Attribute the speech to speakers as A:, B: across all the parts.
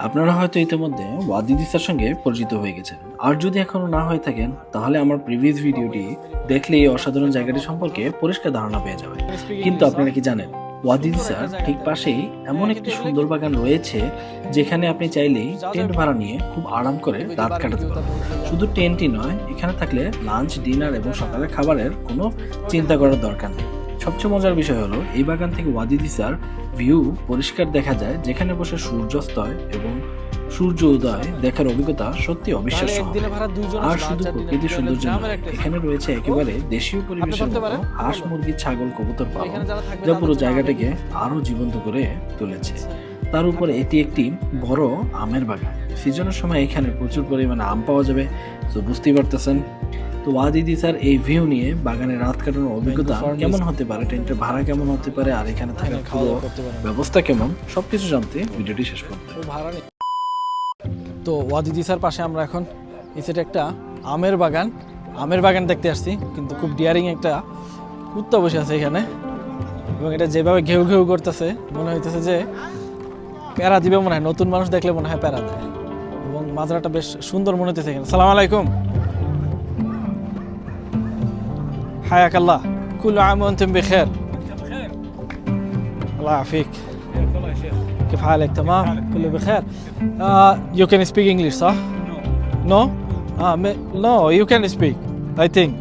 A: আপনারা হয়তো ইতিমধ্যে ওয়াদি দিসার সঙ্গে পরিচিত হয়ে গেছেন, আর যদি এখনো না হয়ে থাকেন তাহলে আমার প্রিভিয়াস ভিডিওটি দেখলে এই অসাধারণ জায়গাটি সম্পর্কে পরিষ্কার ধারণা পেয়ে যাবেন। কিন্তু আপনারা কি জানেন, ওয়াদি দিসার ঠিক পাশেই এমন একটি সুন্দর বাগান রয়েছে যেখানে আপনি চাইলেই টেন্ট ভাড়া নিয়ে খুব আরাম করে রাত কাটাতে পারবেন। শুধু টেন্টই নয়, এখানে থাকলে লাঞ্চ, ডিনার এবং সকালের খাবারের কোনো চিন্তা করার দরকার নেই। সবচেয়ে মজার বিষয় হলো এই বাগান থেকে ওয়াদি দিসার ভিউ পরিষ্কার দেখা যায়, যেখানে বসে সূর্যাস্তয় এবং সূর্য উদয় দেখার অভিজ্ঞতা সত্যি অবিশ্বাস্য। আর শুধু প্রকৃতির সৌন্দর্য নয়, এখানে রয়েছে একেবারে দেশীয় পরিবেশের মতো হাঁস, মুরগি, ছাগল, কবুতর পালন, যা পুরো জায়গাটাকে আরো জীবন্ত করে তুলেছে। তার উপরে এটি একটি বড় আমের বাগান। সিজনের সময় এখানে প্রচুর পরিমাণে আম পাওয়া যাবে, তো বুঝতেই পারতেছেন। তো ওয়াদি দিসার এই ভিউ নিয়ে বাগানে রাত কাটানোর অভিজ্ঞতা কেমন হতে পারে, টেন্টের ভাড়া কেমন হতে পারে, আর এখানে থাকার পুরো ব্যবস্থা কেমন, সবকিছু জানতে ভিডিওটি শেষ পর্যন্ত।
B: তো ওয়াদি দিসার পাশে আমরা এখন এই সাইডে একটা আমের বাগান দেখতে আসছি, কিন্তু খুব ডিয়ারিং একটা কুত্তা বসে আছে এখানে, এবং এটা যেভাবে ঘেউ ঘেউ করতেছে মনে হইতেছে যে প্যারা দিবে মনে হয়। নতুন মানুষ দেখলে মনে হয় প্যারা দেয়, এবং মাজরাটা বেশ সুন্দর মনে হইতেছে এখানে। সালাম আলাইকুম, حياك الله، كل عام وانتم بخير. الله يعافيك، كيف حالك؟ تمام، كله بخير. You can speak English صح؟ No؟ No you can speak I think.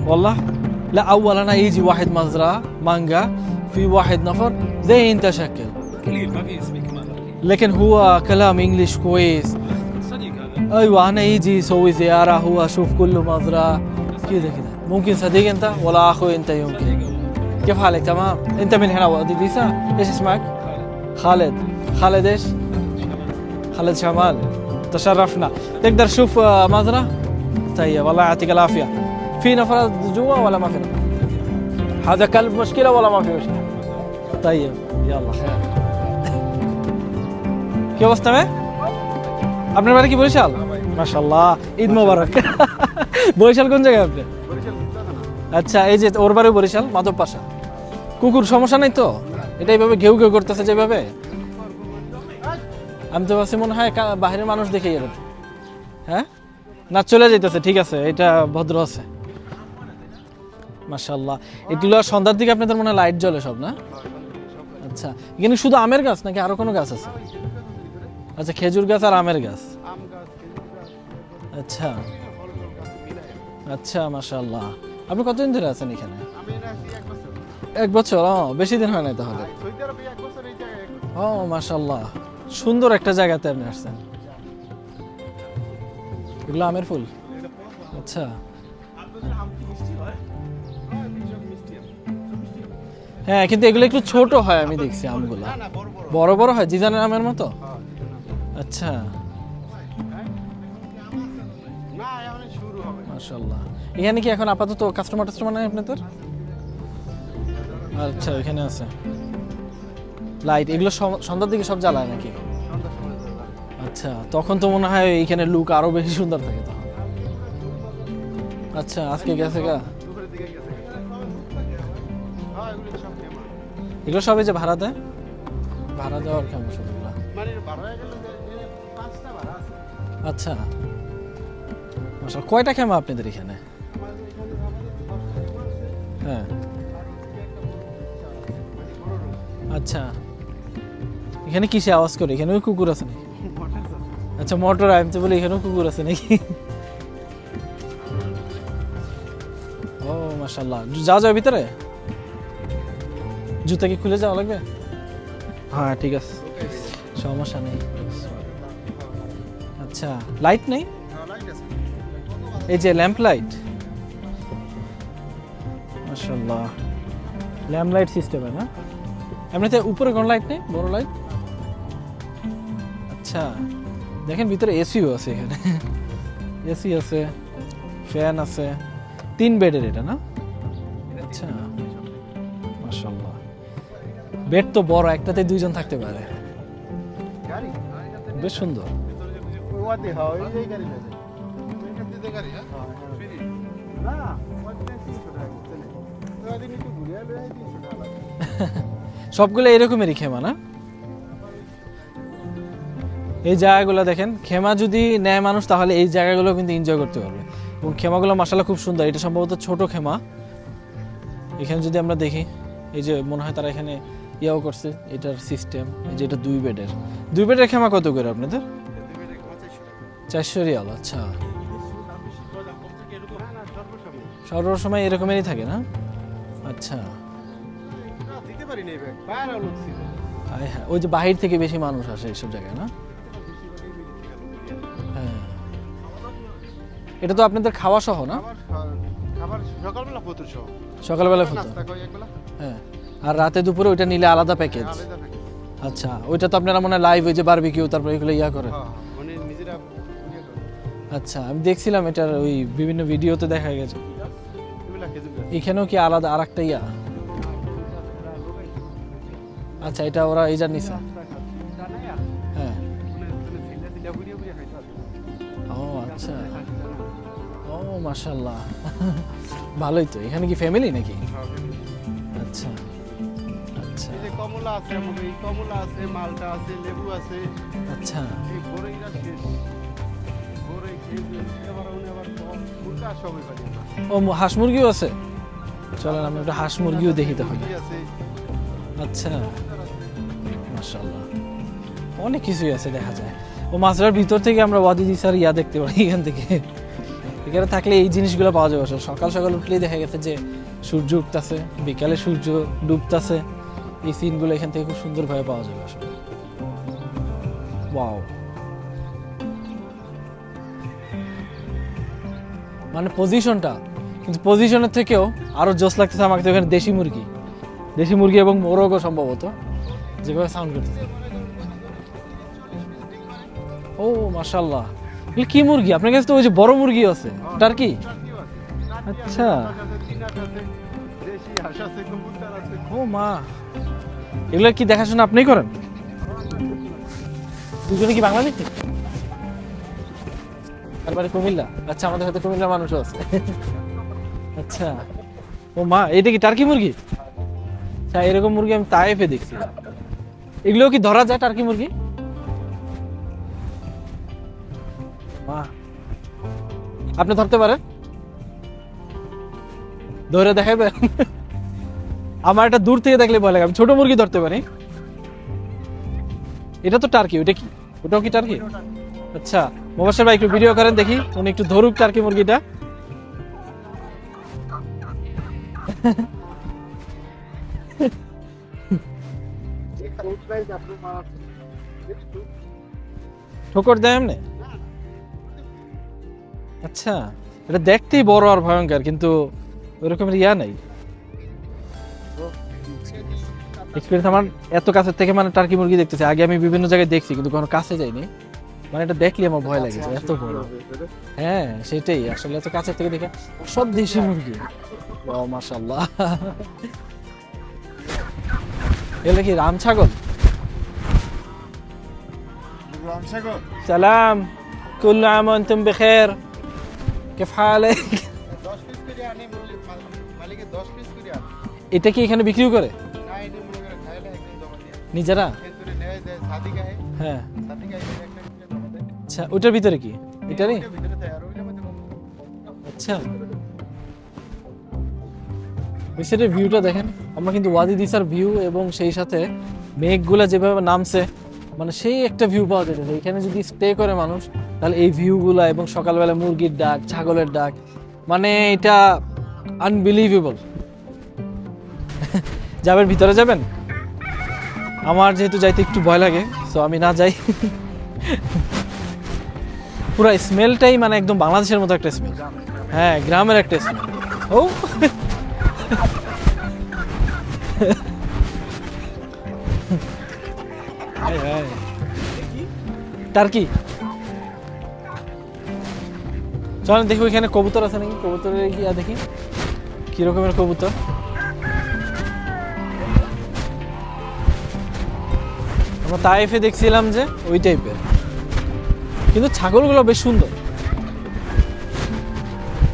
B: والله لا، أول أنا يجي واحد مزرعة مانجا في واحد نفر زي أنت شكل
C: قليل، ما في اسمي كمان،
B: لكن هو كلام إنجليش كويس.
C: صديق هذا.
B: أيوة أنا يجي يسوي زيارة، هو أشوف كله مزرعة كذا كذا. ممكن صديق أنت ولا أخوي أنت؟ يمكن. كيف حالك؟ تمام. أنت من هنا وادي ديسا؟ إيش اسمك؟ خالد. خالد إيش؟ خالد شمال. تشرفنا. تقدر تشوف مزرعة؟ طيب الله يعطيك العافية. في نفر جوا ولا ما في نفر؟ هذا كلب مشكلة ولا ما في مشكلة؟ طيب يلا خير. কি অবস্থা মে? আপনার বাড়ি কি বরিশাল? মাশাআল্লাহ, ঈদ মোবারক। বরিশাল কোন জায়গায় আপনি? আচ্ছা, এই যে ওর বাড়ি বরিশাল, মাধব পাশা। কুকুর সমস্যা নাই তো? এটা এইভাবে ঘেউ ঘেউ করতেছে যেভাবে, আমি তো ভাবছি মনে হয় বাহিরের মানুষ দেখে এরকম। হ্যাঁ না, চলে যাইতেছে, ঠিক আছে, এটা ভদ্র আছে। মাশাআল্লাহ। এগুলো সন্ধ্যার দিকে আপনাদের মনে হয় লাইট জ্বলে সব, না? আচ্ছা, এখানে শুধু আমের গাছ নাকি আরো কোনো গাছ আছে? আচ্ছা, খেজুর গাছ আর আমের গাছ। আচ্ছা আচ্ছা, মাশাআল্লাহ। আপনি কতদিন ধরে আছেন এখানে? এক বছর? বেশি দিন হয় না তাহলে। ও মাশাআল্লাহ, সুন্দর একটা জায়গাতে আপনি আসছেন। এগুলো আমের ফুল? আচ্ছা, হ্যাঁ, কিন্তু এগুলো একটু ছোট হয় আমি দেখছি, আমগুলো বড় বড় হয় জিজানের আমের মতো। আচ্ছা, মাশাআল্লাহ। এখানে কি এখন আপাতত কাস্টমার নাই আপনাদের? আচ্ছা, এখানে আছে লাইট। এগুলো সন্ধ্যার দিকে সব জ্বালায় নাকি? আচ্ছা, তখন তো মনে হয় এইখানে লুক আরো বেশি সুন্দর থাকে তখন। আচ্ছা, আজকে গেছে গা? এগুলো সবই যে ভাড়া দেয়, ভাড়া দেওয়ার কেমন সবগুলো? আচ্ছা, মাশাআল্লাহ। কয়টা খেমা আপনাদের এখানে? হ্যাঁ, আচ্ছা। এখানে কিসে আওয়াজ করে? এখানেও কুকুর আছে নাকি? আচ্ছা, মোটর। আমি তো বলি এখানেও কুকুর আছে নাকি? ও মাশাআল্লাহ। যাওয়া যাবে ভিতরে? জুতা কি খুলে যাওয়া লাগবে? হ্যাঁ, ঠিক আছে, সমস্যা নেই। আচ্ছা, লাইট নেই? এই যে ল্যাম্প লাইট, মাশাআল্লাহ, ল্যাম্প লাইট সিস্টেম, না? এমনিতে উপরে কোন লাইট নেই, বড় লাইট? আচ্ছা, দেখেন ভিতরে এসিও আছে, এখানে এসি আছে, ফ্যান আছে, 3 বেডের এটা, না? আচ্ছা, মাশাআল্লাহ। বেড তো বড়, একটাতে 2 জন থাকতে পারে, বেশ সুন্দর। সবগুলো এরকমেরই খেমা, না? এই জায়গাগুলো দেখেন, খেমা যদি নেয় মানুষ তাহলে এই জায়গাগুলো কিন্তু এনজয় করতে পারবে। এবং খেমাগুলো মাশাআল্লাহ খুব সুন্দর। এটা সম্ভবত ছোট খেমা। এখানে যদি আমরা দেখি, এই যে মনে হয় তারা এখানে ইয়াও করছে এটার সিস্টেম। এই যে এটা 2 বেডের। 2 বেডের খেমা কত করে আপনাদের? 400 রিয়াল। আচ্ছা, সর্বসময় এরকমেরই থাকে না? আচ্ছা, হ্যাঁ, ওই যে বাহির থেকে বেশি মানুষ আসে এইসব জায়গায় না? হ্যাঁ, এটা তো আপনাদের খাওয়া সহ না?
D: সকালবেলা ফতুর সহ,
B: সকালবেলা ফটো।
D: নাস্তা করি একবেলা,
B: হ্যাঁ, আর রাতে দুপুরে ওইটা নিলে আলাদা প্যাকেজ।
D: আলাদা থাকে।
B: আচ্ছা, ওইটা তো আপনারা মনে হয় লাইভ ওই যে বারবিকিউ তারপর এগুলো ইয়া করেন।
D: মানে নিজেরা ইয়ে করে।
B: আচ্ছা, আমি দেখছিলাম এটার ওই বিভিন্ন ভিডিওতে দেখা গেছে।
D: এগুলা খেজুর গাছ।
B: এখানেও কি আলাদা আরেকটা ইয়া? আচ্ছা, এটা ওরা এই জানিস। হ্যাঁ, ও আচ্ছা, ও মাশাআল্লাহ, ভালোই তো। এখানে কি ফ্যামিলি নাকি? আচ্ছা আচ্ছা
D: এই যে কমলা আছে, আমাদের এই কমলা আছে, মালটা আছে, লেবু আছে,
B: আচ্ছা।
D: এই বড়ইরা শেষ। বড়ই খেজুর, এবার উনি আবার মুরগা সবই পারি আমরা।
B: ও হাঁস মুরগিও আছে? চলেন আমরা একটা হাঁস মুরগিও দেখি তাহলে।
D: মুরগি আছে,
B: আচ্ছা, মাশাআল্লাহ, অনেক কিছুই আছে দেখা যায়। ও মাছরার ভিতর থেকে আমরা ওয়াদি দিসার ইয়া দেখতে পারি। এখান থেকে এখানে থাকলে এই জিনিসগুলো পাওয়া যাবে। সকাল সকাল উঠলেই দেখা গেছে যে সূর্য উঠতেছে, বিকালে সূর্য ডুবতেছে। এই সিনগুলো এখান থেকে খুব সুন্দরভাবে পাওয়া যাবে আসলে। ওয়াও, মানে পজিশনটা, কিন্তু পজিশনের থেকেও আরো জোস লাগতেছে আমাকে তো এখানে দেশি মুরগি এবং মোরগও সম্ভবত যেভাবে সাউন্ড করতেছে। ও মাশাআল্লাহ, এগুলো কি মুরগি? আপনার কাছে তো ওই যে বড় মুরগি আছে, টার্কি। আচ্ছা,
D: দেশি হাঁস আছে, কবুতর আছে।
B: ও মা, এগুলো কি দেখাশোনা আপনিই করেন? দুজনে কি বাংলাদেশি? তারপরে কুমিল্লা? আচ্ছা, আমাদের সাথে কুমিল্লা মানুষও আছে। আচ্ছা, ও মা, এটা কি টার্কি মুরগি? আচ্ছা, এরকম মুরগি আমি তাইফে দেখছি। এগুলো কি ধরা যায় টার্কি মুরগি? মা, আপনি ধরতে পারেন? ধরে দেখাবেন? আমার এটা দূর থেকে দেখলে ভয় লাগে। আমি ছোট মুরগি ধরতে পারি। এটা তো টার্কি, ওটা কি? ওটাও কি টার্কি? আচ্ছা, মোবাশ্বের ভাই একটু ভিডিও করেন দেখি, উনি একটু ধরুক টার্কি মুরগিটা। ঠোকর দেয় এমনি? আচ্ছা, এটা দেখতেই বড় আর ভয়ঙ্কর, কিন্তু ওইরকম ইয়া নাই। এক্সপিরিয়েন্স আমার এত কাছের থেকে, মানে টার্কি মুরগি দেখতেছি। আগে আমি বিভিন্ন জায়গায় দেখছি কিন্তু কখনো কাছে যাইনি। মানে এটা দেখলে আমার ভয় লাগে, এত বড়। হ্যাঁ, সেটাই আসলে, এত কাছের থেকে দেখে সব দেশি মুরগি। ও মাশাআল্লাহ, এগুলো কি রাম ছাগল? সালাম, কুল আম ওয়া আনতুম বিখাইর, কিফ হালাক?
D: 10 পিস করে আনি, মালিকে 10 পিস করে আনি।
B: এটা কি এখানে বিক্রি করে
D: না, এনে মনে করে খাইলে একদিন জমা দিয়ে
B: নিজেরা?
D: খেজুরে নেয় দেয়, সাদিকা হয়,
B: হ্যাঁ,
D: সাদিকা হয় একটা কিলো জমা দেয়।
B: আচ্ছা, ওটার ভিতরে কি? এটারই?
D: ওইটার ভিতরে দেয়, আর ওইটার মধ্যে
B: আচ্ছা, মিশরের ভিউটা দেখেন। আমরা কিন্তু ওয়াদি দিসার ভিউ এবং সেই সাথে মেঘগুলা যেভাবে নামছে, মানে সেই একটা ভিউ পাওয়া যেত। এখানে যদি স্টে করে মানুষ, তাহলে এই ভিউগুলা এবং সকালবেলা মুরগির ডাক, ছাগলের ডাক, মানে এটা আনবিলিভেবল। যাবেন, ভিতরে যাবেন? আমার যেহেতু যাইতে একটু ভয় লাগে, সো আমি না যাই। পুরো স্মেলটাই মানে একদম বাংলাদেশের মতো একটা স্মেল। হ্যাঁ, গ্রামের একটা স্মেল। ও টার্কি। চলেন দেখি ওইখানে কবুতর আছে নাকি। কবুতরের গিয়া দেখি কি রকমের কবুতর। আমরা তাইফে দেখছিলাম যে ওই টাইপের, কিন্তু ছাগলগুলো বেশ সুন্দর।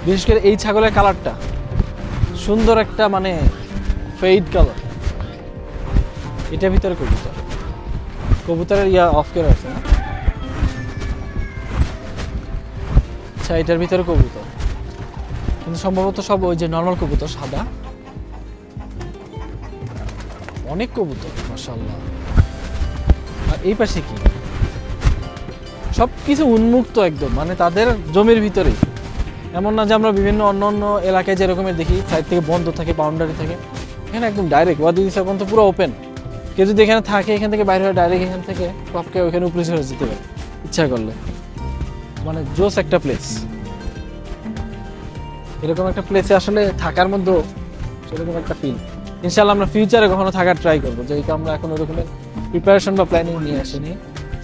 B: বিশেষ করে এই ছাগলের কালারটা সুন্দর, একটা মানে ফেড কালার। এটার ভিতরে কবুতরের ইয়া অফ করে আছে না? আচ্ছা এটার ভিতরে কবুতর, কিন্তু সম্ভবত সব ওই যে নর্মাল কবুতর সাদা। অনেক কবুতর মাশাআল্লাহ। আর এই পাশে কি? সব কিছু উন্মুক্ত একদম, মানে তাদের জমির ভিতরেই। এমন না যে আমরা বিভিন্ন অন্য অন্য এলাকায় যেরকমের দেখি সাইড থেকে বন্ধ থাকে, বাউন্ডারি থাকে, এখানে একদম ডাইরেক্ট ওয়াদি দিশা পর্যন্ত পুরো ওপেন। কেউ যদি এখানে থাকে, এখান থেকে বাইরে হয়ে ডাইরেক্ট এখান থেকে টপকে ওখানে উপরে চলে যেতে পারে ইচ্ছা করলে। মানে জোস একটা প্লেস। এরকম একটা প্লেসে আসলে থাকার মধ্যে সেরকম একটা ফিল। ইনশাআল্লাহ আমরা ফিউচারে কখনো থাকার ট্রাই করবো, যেহেতু আমরা এখন ওরকমের প্রিপারেশন বা প্ল্যানিং নিয়ে আসিনি,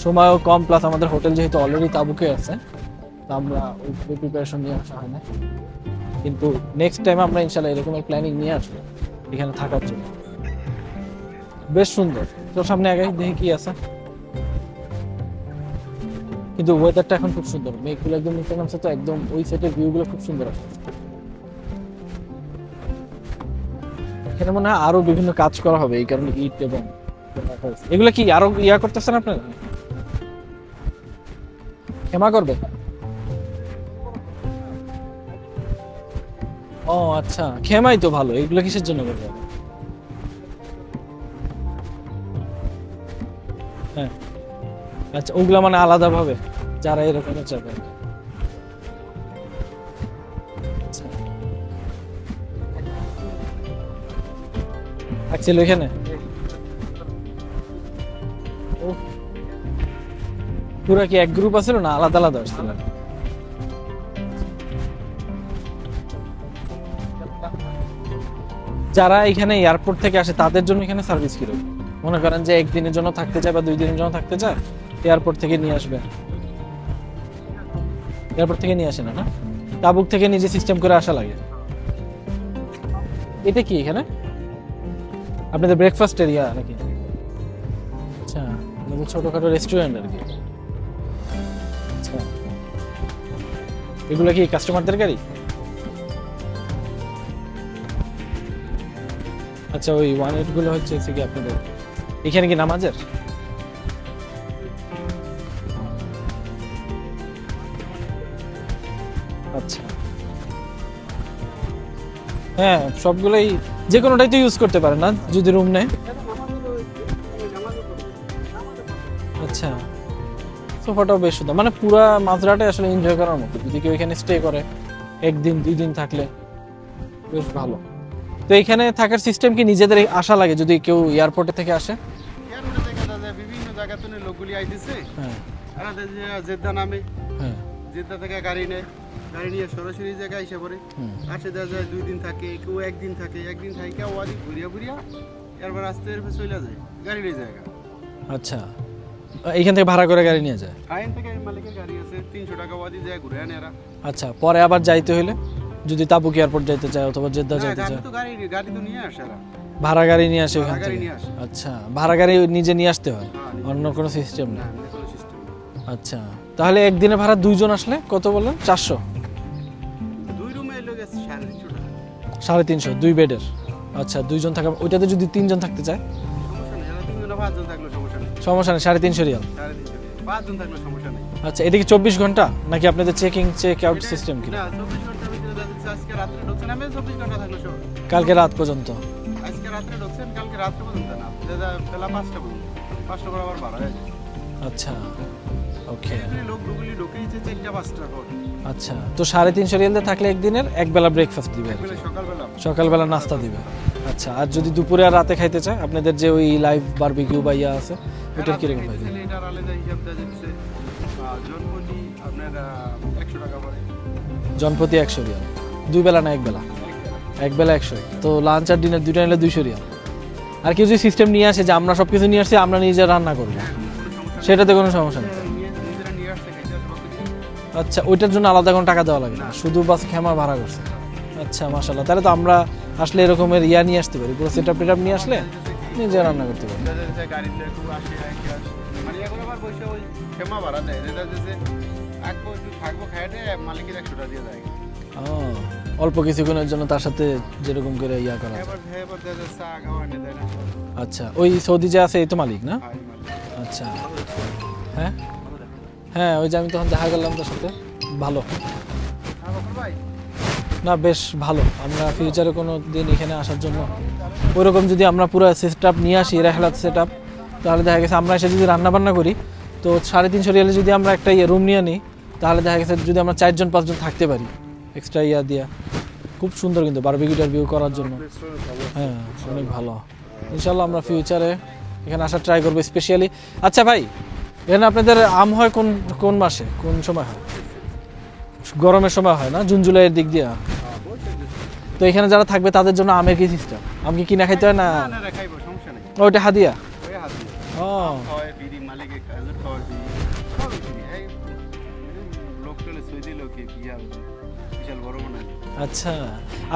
B: সময়ও কম, প্লাস আমাদের হোটেল যেহেতু অলরেডি তাবুকে আছে, তো আমরা ওই প্রিপারেশন নিয়ে আসা হয় না। কিন্তু নেক্সট টাইম আমরা ইনশাআল্লাহ এরকমের প্ল্যানিং নিয়ে আসবো এখানে থাকার জন্য। বেশ সুন্দর। তোর সামনে আগে দেখি কি আছে, কিন্তু ওয়েদারটা এখন খুব সুন্দর, মেঘগুলো একদম নিচে নামছে, তো একদম ওই সাইডের ভিউগুলো খুব সুন্দর আছে। এখানে মনে হয় আরো বিভিন্ন কাজ করা হবে, এই কারণে ইট এবং এগুলো কি আরো ইয়া করতেছেন আপনারা? ক্ষমা করবে? ও আচ্ছা, খেমাই তো ভালো, এগুলো কিসের জন্য করবে? হ্যাঁ আচ্ছা, ওগুলা মানে আলাদা ভাবে যারা এরকম যাবে। আচ্ছা এখানে পুরা কি এক গ্রুপ আছিল না আলাদা আলাদা আসছিল? যারা এখানে এয়ারপোর্ট থেকে আসে তাদের জন্য এখানে সার্ভিস কিরকম? মনে করেন যে একদিনের জন্য থাকতে চায় বা 2 দিনের জন্য থাকতে চায়, এয়ারপোর্ট থেকে নিয়ে আসবে। এয়ারপোর্ট থেকে নিয়ে আসে না, না তাবুক থেকে নিজে সিস্টেম করে আসা লাগে। এটা কি এখানে আপনাদের ব্রেকফাস্ট এরিয়া নাকি? আচ্ছা, মানে ছোটখাটো রেস্টুরেন্ট আর কি। আচ্ছা, এগুলো কি কাস্টমারদের গাড়ি? আচ্ছা, ওই 18 গুলো হচ্ছে কি আপনাদের এখানে কি নামাজের? আচ্ছা, হ্যাঁ সবগুলোই যে কোনোটাই তো ইউজ করতে পারে না যদি রুম নেয়। আচ্ছা, সোফাটাও বেশ সুন্দর, মানে পুরা মাজরাটাই আসলে এনজয় করার মতো যদি কেউ এখানে স্টে করে 1 দিন 2 দিন থাকলে বেশ ভালো। তো এখানে থাকার সিস্টেম কি নিজেদের আসা লাগে যদি কেউ এয়ারপোর্টে থেকে আসে?
D: এয়ারপোর্টে থেকে দাদা বিভিন্ন জায়গা থেকে লোকগুলি আইতেছে,
B: হ্যাঁ
D: আমাদের যে জেদ্দা নামে,
B: হ্যাঁ
D: জেদ্দা থেকে গাড়ি নেয়, গাড়ি নিয়ে সরাসরি জায়গায় এসে পড়ে, আসে দেওয়া যায় 2 দিন থাকে, কেউ 1 দিন থাকে, 1 দিন থাকে ওয়াদি ঘুরিয়া ঘুরিয়া এরপর আস্তে এরপর চলে যায় গাড়ি নিয়ে জায়গা।
B: আচ্ছা, এইখান থেকে ভাড়া করে গাড়ি নিয়ে যায়?
D: আইন থেকে মালিকের গাড়ি আছে, 300 টাকা ওয়াদি যায় ঘুরে আনে এরা।
B: আচ্ছা, পরে আবার যাইতে হইলে যদি তাবুক এয়ারপোর্ট যাইতে চায় অথবা জেদ্দা
D: না,
B: যাইতে
D: গাড়ি
B: চায়,
D: তো গাড়ি তো নিয়ে আসে এরা,
B: ভাড়া গাড়ি নিয়ে আসে ওখান
D: ভাড়া গাড়ি
B: থেকে?
D: নিয়ে আসে।
B: আচ্ছা, ভাড়া গাড়ি নিজে নিয়ে আসতে হয়,
D: হ্যাঁ, নিজে
B: অন্য কোনো সিস্টেম
D: না,
B: নেই?
D: এমনি কোনো সিস্টেম নেই।
B: আচ্ছা, তাহলে একদিনে ভাড়া 2 জন আসলে কত বললেন? 400?
D: 2 রুমে এলো গেছে 350 টাকা।
B: 350 2 বেডের? আচ্ছা, 2 জন থাকা, ওইটাতে যদি 3 জন থাকতে চায়
D: সমস্যা নেই, এরা 3 জন 5 জন থাকলে সমস্যা নেই,
B: সমস্যা নেই, 350 রিয়াল?
D: 350 5 জন থাকলে সমস্যা নেই।
B: আচ্ছা, এটা কি 24 ঘন্টা নাকি আপনাদের চেক আউট সিস্টেম কি?
D: না, 24 ঘন্টার ভিতরে যাচ্ছে, আজকে রাত্রে ঢুকছেন, আমি 24 ঘন্টা থাকলে সব।
B: কালকে রাত পর্যন্ত?
D: আজকে রাত্রে ঢুকছেন, কালকে রাত্রে পর্যন্ত না, দাদা বেলা 5টা পর্যন্ত, 5টা পর আবার বার হয়ে যায়।
B: আচ্ছা, ওকে।
D: এখানে লোকগুলি ঢুকেইছে 4টা 5টা পর,
B: আচ্ছা, তো 350 রিয়ালে থাকলে একদিনের একবেলা ব্রেকফাস্ট দিবে আর কি?
D: বেলা সকালবেলা।
B: সকালবেলা নাস্তা দিবে। আচ্ছা, আর যদি দুপুরে আর রাতে খাইতে চায় আপনাদের যে ওই লাইভ বারবিকিউ বা ইয়া আছে ওটার কিরকম হয়?
D: এটার আলাদা হিসাব দেওয়া যাচ্ছে, জনপ্রতি আপনার 100 টাকা পড়ে।
B: জনপ্রতি 100 রিয়াল? 2 বেলা না 1 বেলা? 1 বেলা 100, তো লাঞ্চ আর ডিনার দুইটা নিলে 200 রিয়াল। আর কেউ যদি সিস্টেম নিয়ে আসে যে আমরা সব কিছু নিয়ে আসছি, আমরা নিজে রান্না করবো, সেটাতে কোনো সমস্যা নেই?
D: নিজেরা নিয়ে আসছে, খাইতে আসে বাকি।
B: আচ্ছা, ওইটার জন্য আলাদা কোনো টাকা দেওয়া লাগে না, শুধু বাস খেমা ভাড়া করছে? আচ্ছা, মাশাআল্লাহ, তাহলে তো আমরা আসলে এরকমের ইয়া নিয়ে আসতে পারি, পুরো সেটআপ টেটআপ নিয়ে আসলে নিজে রান্না করতে পারি।
D: গাড়িতে একটু আসে, মানে এখন আবার বসে ওই ক্ষমা ভাড়া দেয়, এটা হচ্ছে একবার একটু থাকবো খাইতে মালিকের 100 টাকা দিয়ে দেয়।
B: অল্প কিছুক্ষণের জন্য তার সাথে যেরকম করে ইয়া করা যায়।
D: এবার দেখা যাচ্ছে চা খাওয়া এনে দেয় না।
B: আচ্ছা, ওই সৌদি যে আছে এই তো মালিক না?
D: আর মালিক।
B: আচ্ছা, হ্যাঁ হ্যাঁ, ওই যে আমি তখন দেখা করলাম তার সাথে। ভালো।
D: হ্যাঁ বকর ভাই,
B: না বেশ ভালো, আমরা ফিউচারে কোনো দিন এখানে আসার জন্য ওইরকম যদি আমরা পুরো সেট আপ নিয়ে আসি, রেহলাত সেট আপ, তাহলে দেখা গেছে আমরা এসে যদি রান্না বান্না করি তো 350 রিয়ালে যদি আমরা একটা রুম নিয়ে নিই, তাহলে দেখা গেছে যদি আমরা 4জন 5জন থাকতে পারি এক্সট্রা দিয়া, খুব সুন্দর কিন্তু বারবিকিউ টারবিকিউ করার জন্য। হ্যাঁ অনেক ভালো। ইনশাল্লাহ আমরা ফিউচারে এখানে আসার ট্রাই করবো স্পেশালি। আচ্ছা ভাই, এখানে আপনাদের আম হয় কোন কোন মাসে, কোন সময় হয়? গরমের সময় হয় না, জুন জুলাইয়ের দিক দিয়ে? তো এখানে যারা থাকবে তাদের জন্য আমের কি সিস্টেম? আম কি কিনা খাইতে হয় না?
D: না না খাইবো, সমস্যা নেই।
B: ওইটা হাদিয়া?
D: ওই হাতে
B: ও
D: খাওয়ায় বিড়ি মালিকের কাজের খাওয়ার সব বিড়ি। এই লোক চলে সৌদি লোকে বিশাল বিশাল বড় মনে হয়।
B: আচ্ছা,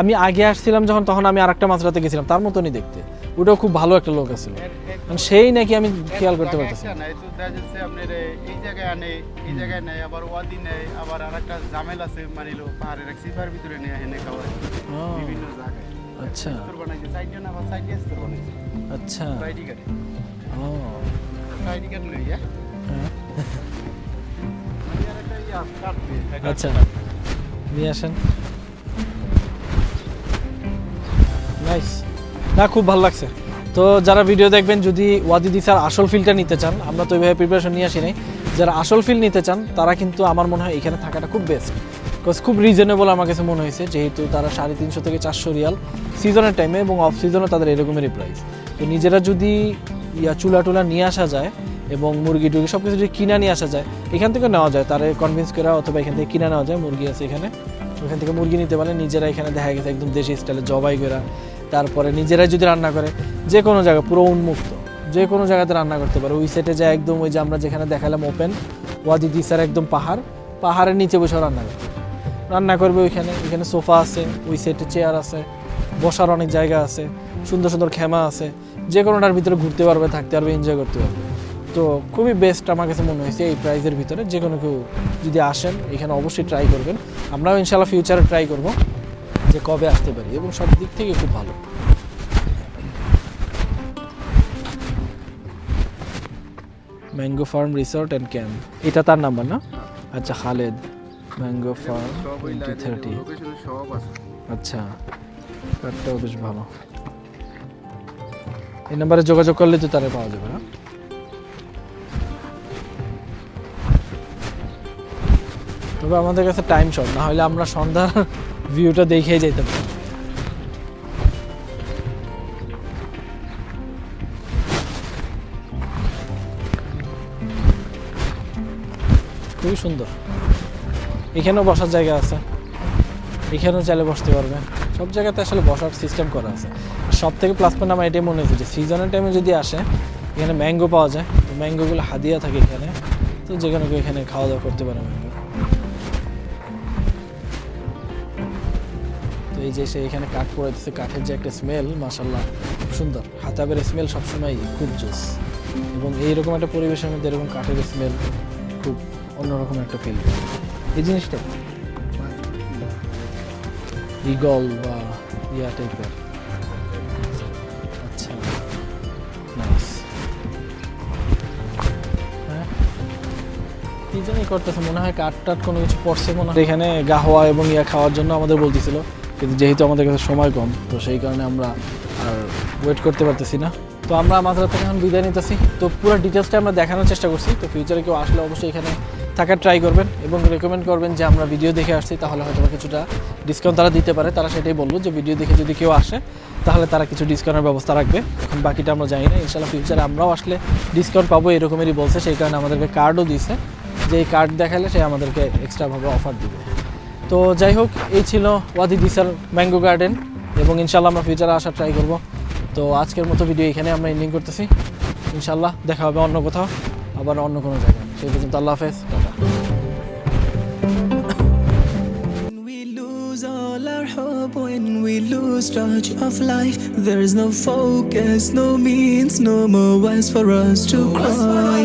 B: আমি আগে আসছিলাম যখন, তখন আমি আরেকটা মাছরাতে গেছিলাম, তার মতনই দেখতে, ওটাও খুব ভালো একটা লোক আছিল, সেই নাকি আমি খেয়াল করতে পারতেছি না।
D: এই তো দেখা যাচ্ছে আপনার এই জায়গায় আনে, এই জায়গায় নেয়, আবার ওয়াদি নেয়, আবার আরেকটা জামেল আছে মানিলো পাহাড়ের এক সিপার ভিতরে নিয়ে এনে খাওয়ায় বিভিন্ন জায়গায়।
B: আচ্ছা
D: স্তর বানাইছে, সাইডে না আবার সাইডে স্তর বানাইছে।
B: আচ্ছা
D: আইডি কার্ড,
B: ও
D: আইডি কার্ড লই যা।
B: হ্যাঁ,
D: আমি আরেকটা কার্ড দিই।
B: আচ্ছা নিয়ে আসেন। নাইস, না খুব ভালো লাগছে। তো যারা ভিডিও দেখবেন, যদি ওয়াদি দিসার আসল ফিলটা নিতে চান, আমরা তো এইভাবে প্রিপারেশন নিয়ে আসি নাই, যারা আসল ফিল নিতে চান তারা কিন্তু আমার মনে হয় এখানে থাকাটা খুব বেস্ট, বিকজ খুব রিজনেবল আমার কাছে মনে হয়েছে, যেহেতু তারা 350 থেকে 400 রিয়াল সিজনের টাইমে, এবং অফ সিজনে তাদের এরকমেরই প্রাইস। তো নিজেরা যদি চুলা টুলা নিয়ে আসা যায় এবং মুরগি টুরগি সব কিছু যদি কিনা নিয়ে আসা যায়, এখান থেকে নেওয়া যায়, তারা কনভিন্স করা, অথবা এখান থেকে কিনা নেওয়া যায়, মুরগি আছে এখানে, ওখান থেকে মুরগি নিতে পারে, নিজেরা এখানে দেখা গেছে একদম দেশি স্টাইলে জবাই করা, তারপরে নিজেরাই যদি রান্না করে, যে কোনো জায়গায় পুরো উন্মুক্ত, যে কোনো জায়গাতে রান্না করতে পারে। ওই সেটে যায় একদম, ওই যে আমরা যেখানে দেখালাম ওপেন ওয়াদি দিসার একদম পাহাড়ের নিচে বসে রান্না করবে ওইখানে। এখানে সোফা আছে, ওই সেটে চেয়ার আছে, বসার অনেক জায়গা আছে, সুন্দর সুন্দর খেমা আছে, যে কোনোটার ভিতরে ঘুরতে পারবে, থাকতে পারবে, এনজয় করতে পারবে। তো খুবই বেস্ট আমার কাছে মনে হয়েছে এই প্রাইসের ভিতরে। যে কোনো কেউ যদি আসেন এখানে অবশ্যই ট্রাই করবেন, আমরাও ইনশাল্লাহ ফিউচারে ট্রাই করব যে কবে আসতে পারি, এবং সব দিক থেকে খুব ভালো। Mango farm resort and camp, এটা তার নাম্বার না? আচ্ছা, খালেদ ম্যাঙ্গো ফার্ম
D: সব ওই
B: 2030।
D: লোকেশনে সব আছে।
B: আচ্ছা, কার্ডটাও বেশ ভালো। এই নাম্বারে যোগাযোগ করলে তো তারা পাওয়া যাবে না? তবে আমাদের কাছে টাইম শর্ট, না হলে আমরা সন্ধ্যার ভিউটা দেখেই যেতে পারি। খুবই সুন্দর, এখানেও বসার জায়গা আছে, এখানেও চাইলে বসতে পারবে, সব জায়গাতে আসলে বসার সিস্টেম করা আছে। আর সব থেকে প্লাস পয়েন্ট আমার এটাই মনে হয়েছে যে সিজনের টাইমে যদি আসে, এখানে ম্যাঙ্গো পাওয়া যায়, তো ম্যাঙ্গোগুলো হাদিয়া থাকে এখানে, তো যেখানে কেউ এখানে খাওয়া দাওয়া করতে পারে ম্যাঙ্গো। তো এই যে সে এখানে কাঠ পড়ে দিচ্ছে, কাঠের যে একটা স্মেল, মাশাল্লাহ খুব সুন্দর, হাতাবের স্মেল সবসময় খুব জোস, এবং এইরকম একটা পরিবেশের মধ্যে এরকম কাঠের স্মেল খুব অন্যরকম একটা ফিল। এই জিনিসটা ইগল বা ইয়া টাইপের। আচ্ছা, নাইস। হ্যাঁ, কি জানি করতেছে, মনে হয় কাঠ টাট কোনো কিছু পড়ছে মনে হয়। এখানে গাহওয়া এবং ইয়া খাওয়ার জন্য আমাদের বলতেছিল, কিন্তু যেহেতু আমাদের কাছে সময় কম, তো সেই কারণে আমরা আর ওয়েট করতে পারতেছি না। তো আমরা মাত্রা থেকে এখন বিদায় নিতেছি। তো পুরো ডিটেলসটা আমরা দেখানোর চেষ্টা করছি। তো ফিউচারে কেউ আসলে অবশ্যই এখানে থাকার ট্রাই করবেন এবং রেকমেন্ড করবেন যে আমরা ভিডিও দেখে আসছি, তাহলে হয়তো কিছুটা ডিসকাউন্ট তারা দিতে পারে। তারা সেটাই বললো যে ভিডিও দেখে যদি কেউ আসে তাহলে তারা কিছু ডিসকাউন্টের ব্যবস্থা রাখবে। এখন বাকিটা আমরা জানি না, ইনশাল্লাহ ফিউচারে আমরাও আসলে ডিসকাউন্ট পাবো এরকমেরই বলছে। সেই কারণে আমাদেরকে কার্ডও দিয়েছে, যে এই কার্ড দেখালে সে আমাদেরকে এক্সট্রাভাবে অফার দিবে। তো যাই হোক, এই ছিল ওয়াদি দিসার ম্যাঙ্গো গার্ডেন, এবং ইনশাল্লাহ আমরা ফিউচারে আসার ট্রাই করব। তো আজকের মতো ভিডিও এখানে আমরা এন্ডিং করতেছি। ইনশাল্লাহ দেখা হবে অন্য কোথাও, আবার অন্য কোনো জায়গায়। সেই পর্যন্ত আল্লাহ হাফেজ, tata.
E: When we lose touch of life, there is no focus, no means, no more ways for us to cry.